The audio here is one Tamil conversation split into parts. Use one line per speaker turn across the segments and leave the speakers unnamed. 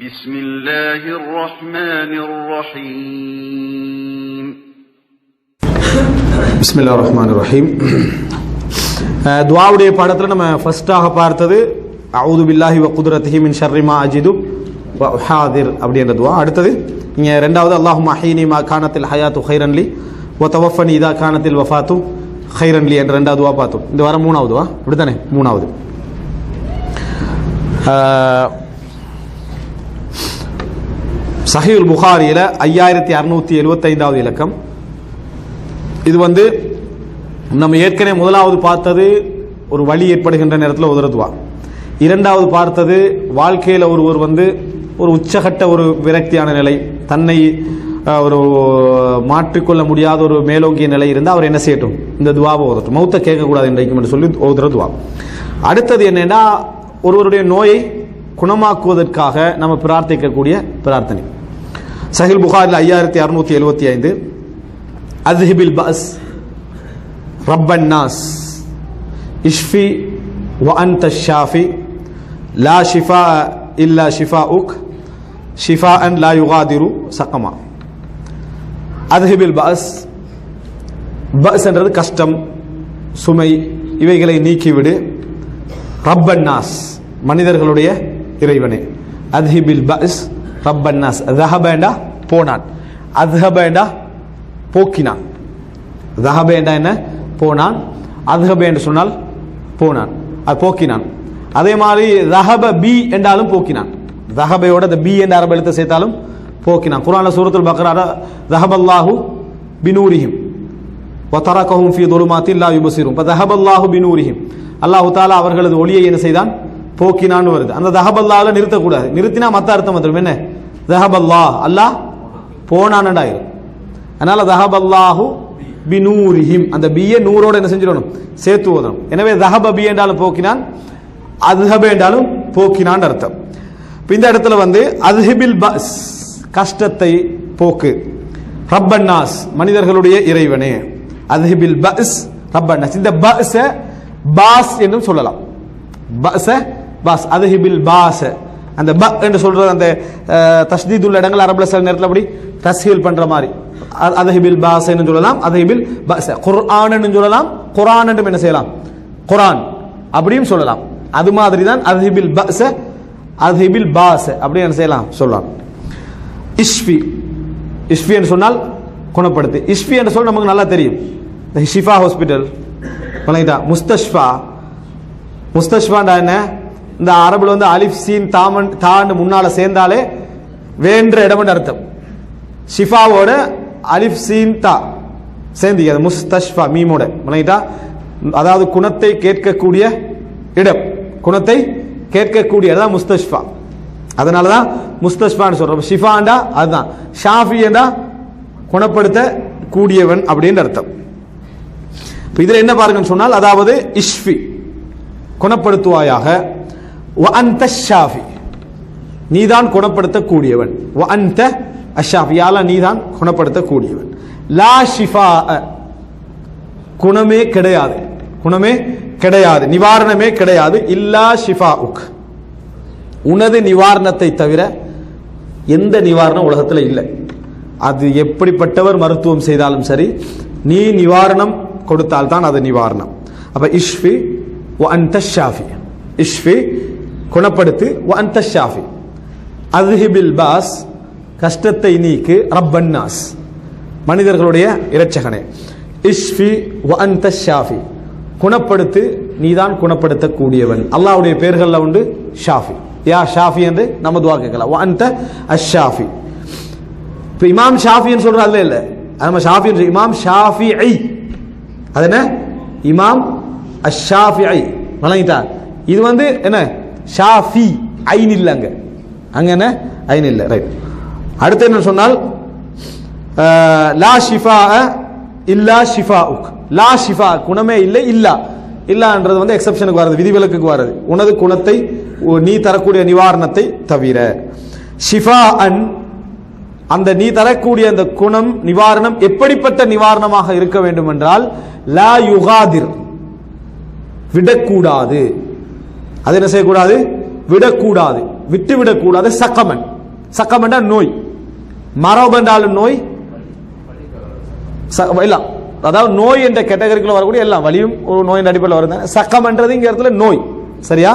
بسم الله الرحمن الرحيم
بسم الله الرحمن الرحيم துஆவுடைய பாடத்துல நம்ம ஃபர்ஸ்டாக பார்த்தது அஊது பில்லாஹி வ குத்ரத்திஹி மின் ஷர்ரி மா அஜிது வ உஹாதிர் அப்படின்ற துஆ. அடுத்தது இங்க இரண்டாவது அல்லாஹும்ம அஹ்யினி மா கானத்தில் ஹயாத்து கைரன் லி வ தவஃபனி இதா கானத்தில் வஃபாத்து கைரன் லி என்ற இரண்டாவது துஆ பார்த்தோம். இந்த வாரம் மூணாவது துஆ அப்படிதானே? மூணாவது சஹீஹுல் புகாரியில 5675வது இலக்கம். இது நம்ம ஏற்கனவே முதலாவது பார்த்தது ஒரு வலி ஏற்படுகின்ற நேரத்தில் ஓதுற துஆ. இரண்டாவது பார்த்தது வாழ்க்கையில் ஒருவர் ஒரு உச்சகட்ட ஒரு விரக்தியான நிலை, தன்னை ஒரு மாற்றிக்கொள்ள முடியாத ஒரு மேலோங்கிய நிலை இருந்தால் அவர் என்ன செய்யட்டும்? இந்த துஆவை ஓதட்டும். மௌத்தை கேட்கக்கூடாது இன்றைக்கும் என்று சொல்லி ஓதுற துஆ. அடுத்தது என்னன்னா, ஒருவருடைய நோயை குணமாக்குவதற்காக நம்ம பிரார்த்திக்கக்கூடிய பிரார்த்தனை. சஹீஹுல் புகாரில் 5675 அஸ்ஹிபில் பஸ் ரப்பன் நாஸ் இஷ்ஃபி வ அன்த ஷாஃபி லா ஷிஃபா இல்லா ஷிஃபாஉக் ஷிஃபாஅன் லா யுகாதிரு சகமா. அஸ்ஹிபில் பஸ், பஸ் என்றது கஷ்டம், சுமை, இவைகளை நீக்கிவிடு. ரப்பன் நாஸ், மனிதர்களுடைய இறைவனே. அஸ்ஹிபில் பஸ் ரப்பன் நாஸ், தஹபேண்டா போனான், அத்ஹபேண்டா போக்கினான். தஹபேண்டா என்ன? போனான். அத்ஹப என்று சொன்னால் போனான், அது போக்கினான். அதே மாதிரி தஹப பி என்றாலும் போக்கினான். தஹபையோட இந்த பி என்ற அரபு எழுத்தை சேர்த்தாலும் போக்கினான். குர்ஆன்ல சூரத்துல் பக்ரால தஹபல்லாஹு பினூரிஹிம் வ தரகஹும் ஃபீ துலுமாத்தின் லா யுபஸிரூன். தஹபல்லாஹு பினூரிஹிம், அல்லாஹ் தஆலா அவர்களது ஒளியை என்ன செய்தான்? போக்கினான்னு வருது. அந்த தஹபல்லாஹ்ல நிறுத்தக்கூடாது. நிறுத்தினா மத்த அர்த்தம் வந்துடும். என்ன? தஹபல்லாஹ், அல்லாஹ் போனான்டாயிரும். அதனால தஹபல்லாஹு பினூரிஹிம், அந்த பியை நூறோட என்ன செஞ்சிடணும்? சேர்த்து ஓதணும். எனவே தஹப பி என்றாலும் போக்கினான், அத்ஹப என்றாலும் போக்கினான் அர்த்தம். இந்த இடத்துல அஸ்ஹிபில் பஸ், கஷ்டத்தை போக்கு. ரப்பன் நாஸ், மனிதர்களுடைய இறைவனே. அஸ்ஹிபில் பஸ் ரப்பன் நாஸ், இந்த பஸ் பாஸ் என்றும் சொல்லலாம். பஸ் பாஸ், அஸ்ஹிபில் பாஸ். அந்த ப என்று சொல்றது அந்த தஸ்தீத் உள்ள இடங்கள் அரபுல சில நேரத்தில் அப்படி தஸ்ஹீல் பண்ற மாதிரி அஸ்ஹிபில் பாஸ் என்று சொல்லலாம், அஸ்ஹிபில் பஸ். குர்ஆன் என்று சொல்லலாம், குர்ஆன் என்று என்ன செய்யலாம்? குர்ஆன் அப்படியும் சொல்லலாம். அது மாதிரி தான் அஸ்ஹிபில் பஸ், அஸ்ஹிபில் பாஸ் அப்படி என்ன செய்யலாம்? சொல்லலாம். இஷ்ஃபி, இஷ்ஃபி என்று சொன்னால் குணப்படுத்து. இஷ்ஃபி என்று சொல் நமக்கு நல்லா தெரியும். ஷிஃபா ஹாஸ்பிட்டல், முஸ்தஷ்ஃபா. முஸ்தஷ்ஃபாண்டா என்ன? இந்த அரபுல அலிஃப் சீன் தான்னு முன்னால சேர்ந்தாலே வேண்ட இடம் அர்த்தம். ஷிஃபாவோட அலிஃப் சீன் தா சேர்ந்து முஸ்தஷ்ஃபா மீமோட, அதாவது குணத்தை கேட்கக்கூடிய இடம், குணத்தை கேட்கக்கூடிய இடம் முஸ்தஷ்ஃபா. அதனாலதான் முஸ்தஷ்ஃபான்னு சொல்றோம். ஷிஃபாண்டா அதுதான். ஷாஃபியண்டா குணப்படுத்த கூடியவன் அப்படின்னு அர்த்தம். இதுல என்ன பாருங்கன்னு சொன்னால், அதாவது இஷ்ஃபி குணப்படுத்துவாயாக, வ அன்த ஷாஃபி நீதான் குணப்படுத்தக்கூடியவன், வ அன்த அஷ்ஷாஃபி யால நீதான் குணப்படுத்தக்கூடியவன். லா ஷிஃபா, குணமே கிடையாது, குணமே கிடையாது, நிவாரணமே கிடையாது. இல்லா ஷிஃபாஉக், உனது நிவாரணத்தை தவிர எந்த நிவாரணம் உலகத்தில் இல்லை. அது எப்படிப்பட்டவர் மருத்துவம் செய்தாலும் சரி, நீ நிவாரணம் கொடுத்தால்தான் அது நிவாரணம். அப்ப இஷ்ஃபி வ அன்த ஷாஃபி, இஷ்ஃபி குணப்படுத்து, வ அன்த ஷாஃபி. அஸ்ஹிபில் பாஸ், கஷ்டத்தை நீக்கு. ரப்பன் நாஸ், மனிதர்களுடைய இரட்சகனே. இஷ்ஃபி வ அன்த ஷாஃபி, குணப்படுத்து, நீதான் குணப்படுத்தக்கூடியவன். அல்லாஹ்வுடைய பெயர்கள்ல உண்டு ஷாஃபி, யா ஷாஃபி என்று நம்ம துஆ கேட்கலாம். வ அன்த அஷ்ஷாஃபி. இப்ப இமாம் ஷாஃபின்னு சொல்றது அல்ல, இல்ல நம்ம ஷாஃபி, இமாம் ஷாஃபிஈ. அது என்ன? இமாம் அஷ்ஷாஃபிஈ. வழங்கிட்டா? இது என்ன? ஷாஃபி ஐன் இல்ல, அங்க என்ன ஐன் இல்ல. ரைட். அடுத்து என்ன சொன்னால், லா ஷிஃபா இல்லா ஷிஃபாஉக். லா ஷிஃபா, குணமே இல்லை. இல்லா, இல்லான்றது எக்ஸெப்ஷனுக்கு வருது, விதிவிலக்குக்கு வருது. உனது குணத்தை, நீ தரக்கூடிய நிவாரணத்தை தவிர. ஷிஃபா அன், அந்த நீ தரக்கூடிய அந்த குணம், நிவாரணம் எப்படிப்பட்ட நிவாரணமாக இருக்க வேண்டும் என்றால், லா யுகாதிர், விடக்கூடாது. அது என்ன செய்யக்கூடாது? விடக்கூடாது. விட்டுவிடக்கூடாது. சக்கமன், சக்கமன்டா நோய், மரபு என்றாலும் நோய் எல்லாம், அதாவது நோய் என்ற கேட்டகரிக்குள்ள வரக்கூடிய எல்லாம் வலியும் ஒரு நோயின் அடிப்படையில் வருது. சக்கமன்றது இங்க இடத்துல நோய், சரியா?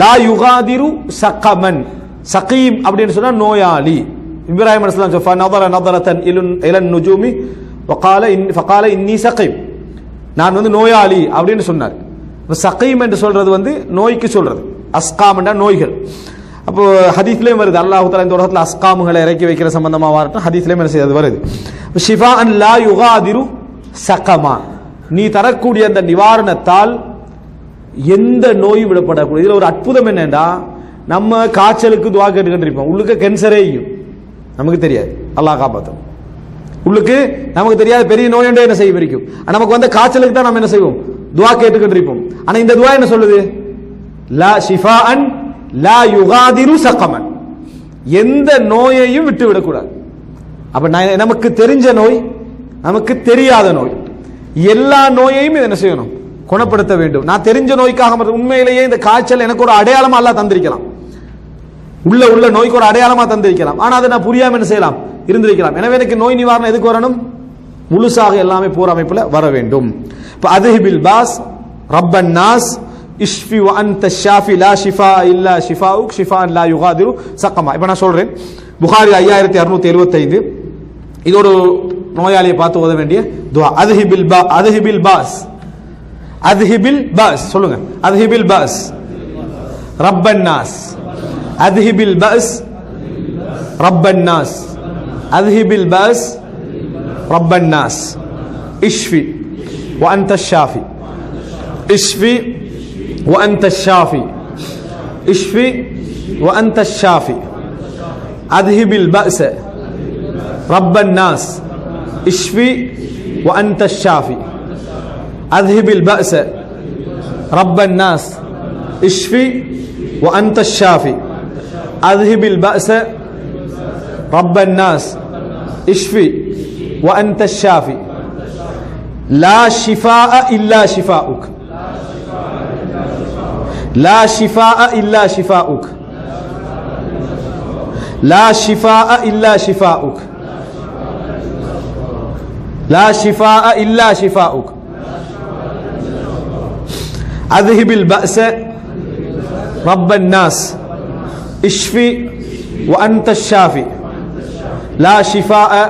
லா யுகாதிரு சக்கமன், சகீம் அப்படின்னு சொன்னா நோயாளி. இப்ராஹிம் அலைஹிஸ்ஸலாம் சொஃபா நதர நதரத்தன் இலன் நுஜூமி ஃபகால இன்னி சகீம், நான் வந்து நோயாளி அப்படின்னு சொன்னார். சகீம் என்று சொல்றது வந்து நோய்க்கு சொல்றது, அஸ்காம் என்ற நோய்கள். அப்போ ஹதீஸ்லயும் வருது, அல்லாஹ் தஆலா இந்த உலகத்தில் அஸ்காமுகளை இறக்கி வைக்கிற சம்பந்தமா வரட்டும், ஹதீஸ்லயும் என்ன செய்யாது வருது. ஷிஃபா அன் லா யுகாதிரு சகமா, நீ தரக்கூடிய அந்த நிவாரணத்தால் எந்த நோயும் விடப்படக்கூடாது. இதுல ஒரு அற்புதம் என்னன்னா, நம்ம காய்ச்சலுக்கு துவா கேட்டுக்கிட்டு இருப்போம், உள்ளுக்கு கேன்சரே நமக்கு தெரியாது, அல்லாஹ் காப்பாற்றும். உள்ளுக்கு நமக்கு தெரியாது பெரிய நோய் என்ன செய்ய வரைக்கும், நமக்கு வந்த காய்ச்சலுக்கு தான் நம்ம என்ன செய்வோம், துவா கேட்டுக்கிட்டு இருப்போம். ஆனா இந்த துவா என்ன சொல்லுது, லா ஷிஃபாஅன் லா யுகாதிரு சகமன், எந்த நோயையும் விட்டு விடக்கூடாது. அப்ப நமக்கு தெரிஞ்ச நோய், நமக்கு தெரியாத நோய், எல்லா நோயையும் என்ன செய்யணும், குணப்படுத்த வேண்டும். நான் தெரிஞ்ச நோய்க்காக உண்மையிலேயே இந்த காய்ச்சல் எனக்கு ஒரு அடையாளமா அல்லாஹ் தந்திருக்கலாம், உள்ள நோய்க்கு ஒரு அடையாளமா தந்திருக்கலாம். ஆனா அதை நான் புரியாம என்ன செய்யலாம், இருந்திருக்கலாம். எனவே எனக்கு நோய் நிவாரணம் எதுக்கு வரணும், முழுசாக எல்லாமே பூர அமைப்புல வர வேண்டும். இப்ப அதுஹிபில் பாஸ் ரப்பன் நாஸ் இஷ்ஃபி வ அன்த ஷாஃபி லா ஷிஃபா இல்லா ஷிஃபாஉக் ஷிஃபான் லா யுகாதிரு சகமா. இப்ப நான் சொல்றேன், புகாரி 5675, இதோட நோயாளியை பார்த்து ஓத வேண்டிய துஆ. அதுஹிபில் பாஸ், அதுஹிபில் பாஸ் சொல்லுங்க, அதுஹிபில் பாஸ் ரப்பன் நாஸ், அதுஹிபில் பாஸ் ரப்பன் நாஸ், அதுஹிபில் பாஸ் ரப்பன் நாஸ் இஷ்ஃபி வ அன்த ஷாஃபி, இஷ்ஃபி வ அன்த ஷாஃபி, இஷ்ஃபி வ அன்த ஷாஃபி, அதுஹிபில் பாஸ் ரப்பன் நாஸ் இஷ்ஃபி வ அன்த ஷாஃபி, அதுஹிபில் பாஸ் ரப்பன் நாஸ் இஷ்ஃபி வ அன்த ஷாஃபி, அதுஹிபில் பாஸ் ரப்பன் நாஸ் இஷ்ஃபி வ அன்த ஷாஃபி, லா ஷிஃபாஅ இல்லா ஷிஃபாஉக், லா ஷிஃபாஅ இல்லா ஷிஃபாஉக், லா ஷிஃபாஅ இல்லா ஷிஃபாஉக், லா ஷிஃபாஅ இல்லா ஷிஃபாஉக், அதுஹிபில் பாஸ் ரப்பன் நாஸ் இஷ்ஃபி வ அன்த ஷாஃபி, லா ஷிஃபாஅ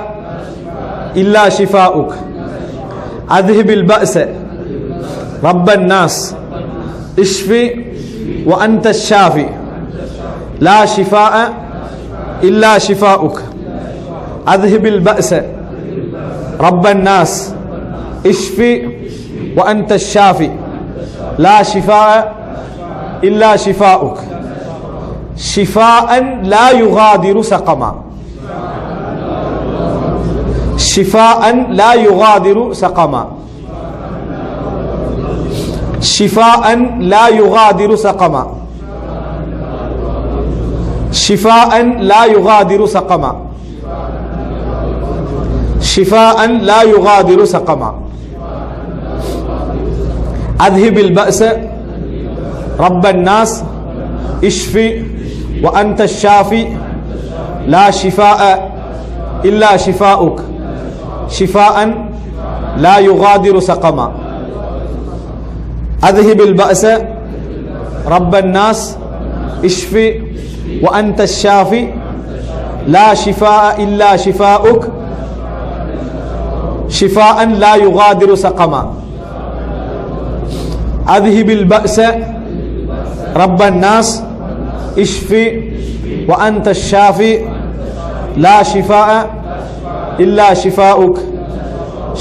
இல்லா ஷிஃபாஉக், அதுஹிபில் பாஸ் ரப்பன் நாஸ் இஷ்ஃபி வ அன்த ஷாஃபி, லா ஷிஃபாஅ இல்லா ஷிஃபாஉக், அதுஹிபில் பாஸ் ரப்பன் நாஸ் இஷ்ஃபி வ அன்த ஷாஃபி, லா ஷிஃபாஅ இல்லா ஷிஃபாஉக், ஷிஃபாஅன் லா யுகாதிரு சகமா, ஷிஃபாஅன் லா யுகாதிரு சகமா, ஷிஃபாஅன் லா யுகாதிரு சகமா, ஷிஃபாஅன் லா யுகாதிரு சகமா, ஷிஃபாஅன் லா யுகாதிரு சகமா, அதுஹிபில் பாஸ் ரப்பன் நாஸ் இஷ்ஃபி வ அன்த ஷாஃபி, லா ஷிஃபாஅ இல்லா ஷிஃபாஉக், ஷிஃபாஅன் லா யுகாதிரு சகமா, அதுஹிபில் பாஸ் ரப்பன் நாஸ் இஷ்ஃபி வ அன்த ஷாஃபி, லா ஷிஃபாஅ இல்லா ஷிஃபாஉக், ஷிஃபாஅன் லா யுகாதிரு சகமா, அதுஹிபில் பாஸ் ரப்பன் நாஸ் இஷ்ஃபி வ அன்த ஷாஃபி, லா ஷிஃபாஅ இல்லா ஷிஃபாஉக்,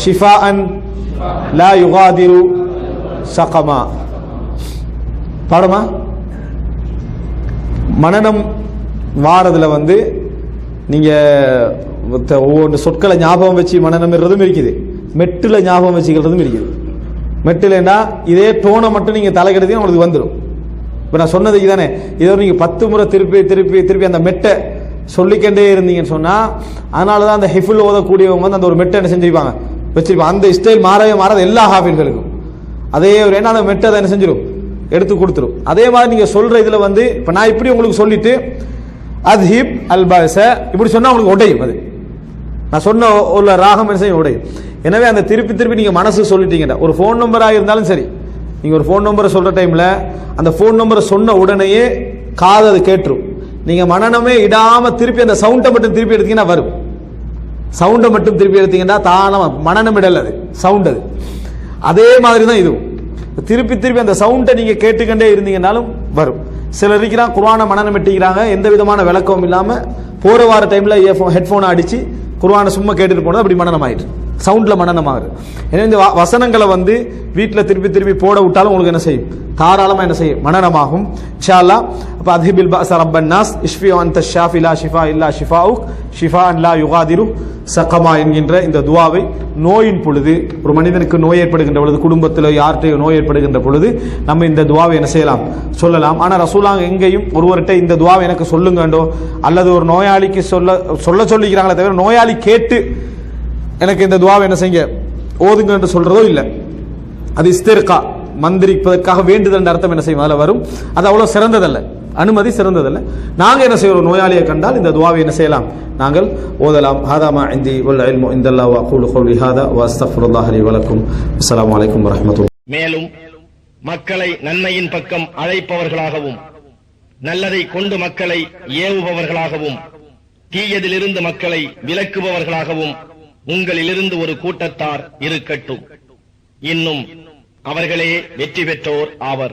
ஷிஃபாஅன் லா யுகாதிரு சகமா. பாடமா மனநம் வாரதுல வந்து நீங்க ஒவ்வொரு சொற்களை ஞாபகம் வச்சு மனநம்றதும் இருக்குது, மெட்டுல ஞாபகம் வச்சுக்கிறதும் இருக்குது. மெட்டுலன்னா இதே டோனை மட்டும் நீங்க தலைக்கெடுத்து உங்களுக்கு வந்துடும். இப்ப நான் சொன்னது இதுதானே, இதை நீங்க 10 முறை திருப்பி திருப்பி திருப்பி அந்த மெட்டை சொல்லிக்கண்டே இருந்தீங்கன்னு சொன்னா, அதனாலதான் அந்த ஹிஃபுல் ஓதக்கூடியவங்க வந்து அந்த ஒரு மெட்டை என்ன செஞ்சிருப்பாங்க, வச்சிருப்பாங்க. அந்த ஸ்டைல் மாறவே மாறாது எல்லா ஹாஃபில்களுக்கும் அதே ஒரு, ஏன்னா அந்த மெட்டை அதை என்ன செஞ்சிடும், எடுத்து கொடுத்துரும். அதே மாதிரி நீங்க சொல்ற இதுல வந்து இப்ப நான் இப்படி உங்களுக்கு சொல்லிட்டு அத்ஹிப் அல் பஸ இப்படி சொன்னா உங்களுக்கு உடையும். அது நான் சொன்ன உள்ள ராகம் என்ன செய்யும், உடையும். எனவே அந்த திருப்பி திருப்பி நீங்க மனசு சொல்லிட்டீங்கன்னா, ஒரு ஃபோன் நம்பராக இருந்தாலும் சரி, நீங்க ஒரு ஃபோன் நம்பரை சொல்ற டைம்ல அந்த ஃபோன் நம்பரை சொன்ன உடனேயே காது அது கேட்டுரும். நீங்க மனநமே இடாம திருப்பி அந்த சவுண்டை மட்டும் திருப்பி எடுத்தீங்கன்னா வரும். சவுண்டை மட்டும் திருப்பி எடுத்தீங்கன்னா தானமா மனநம் இடல், அது சவுண்ட். அது அதே மாதிரி தான் இதுவும். திருப்பி திருப்பி அந்த சவுண்டை நீங்க கேட்டுக்கண்டே இருந்தீங்கன்னாலும் வரும். சிலர் இருக்கிறாங்க குர்ஆனை மனநம் எட்டிக்கிறாங்க, எந்த விதமான விளக்கமும் இல்லாம போற வார டைம்ல ஹெட்போனை அடிச்சு குர்ஆனை சும்மா கேட்டுட்டு போனது அப்படி மனநம் ஆயிட்டு, சவுண்ட்ல மனநம் ஆகுது. எனவே இந்த வசனங்களை வந்து வீட்டில் திருப்பி திருப்பி போட விட்டாலும் உங்களுக்கு என்ன செய்யும், தாராளமா என்ன செய்யும், மனநமாகும். இன்ஷா அல்லாஹ். அப்ப அத்ஹிபில் பஅஸ ரப்பன் நாஸ் இஷ்ஃபி அன்த ஷாஃபி லா ஷிஃபா இல்லா ஷிஃபாஉக் ஷிஃபாஅன் லா யுகாதிரு ஸகமா என்கின்ற இந்த துஆவை நோயின் பொழுது, ஒரு மனிதனுக்கு நோய் ஏற்படுகின்ற பொழுது, குடும்பத்தில் யார்கிட்டையும் நோய் ஏற்படுகின்ற பொழுது நம்ம இந்த துஆவை என்ன செய்யலாம், சொல்லலாம். ஆனா ரசூலுல்லாஹ் எங்கேயும் ஒருவர்கிட்ட இந்த துஆவை எனக்கு சொல்லுங்கண்டோ அல்லது ஒரு நோயாளிக்கு சொல்ல சொல்லிக்கிறாங்களே தவிர நோயாளி கேட்டு எனக்கு இந்த துஆவை என்ன செய்யுங்க ஓதுங்க என்று சொல்றதோ இல்லை. அது இஸ்திர்கா, மந்திரிப்பதற்காக வேண்டுதல் அர்த்தம் என்ன செய்யும் அதில் வரும். அது அவ்வளவு சிறந்ததல்ல, அனுமதி சிறந்ததல்ல. நாங்க என்ன செய்யறோம், நோயாளியை கண்டால் இந்த துஆவை என்ன செய்யலாம், நாங்கள் ஓதலாம். ஹாதா மா இந்தி வல் இல்மு இந்தல்லாஹ் வ அகூலு கௌலி ஹாதா வ அஸ்தக்ஃபிருல்லாஹ் லி வ லக்கும். அஸ்ஸலாமு அலைக்கும் வ ரஹ்மத்துல்லாஹ்.
மேலும் மக்களை நன்மையின் பக்கம் அழைப்பவர்களாகவும், நல்லதை கொண்டு மக்களை ஏவுபவர்களாகவும், தீயதிலிருந்து மக்களை விலக்குபவர்களாகவும் உங்களிலிருந்து ஒரு கூட்டத்தார் இருக்கட்டும். இன்னும் அவர்களே வெற்றி பெற்றோர் ஆவர்.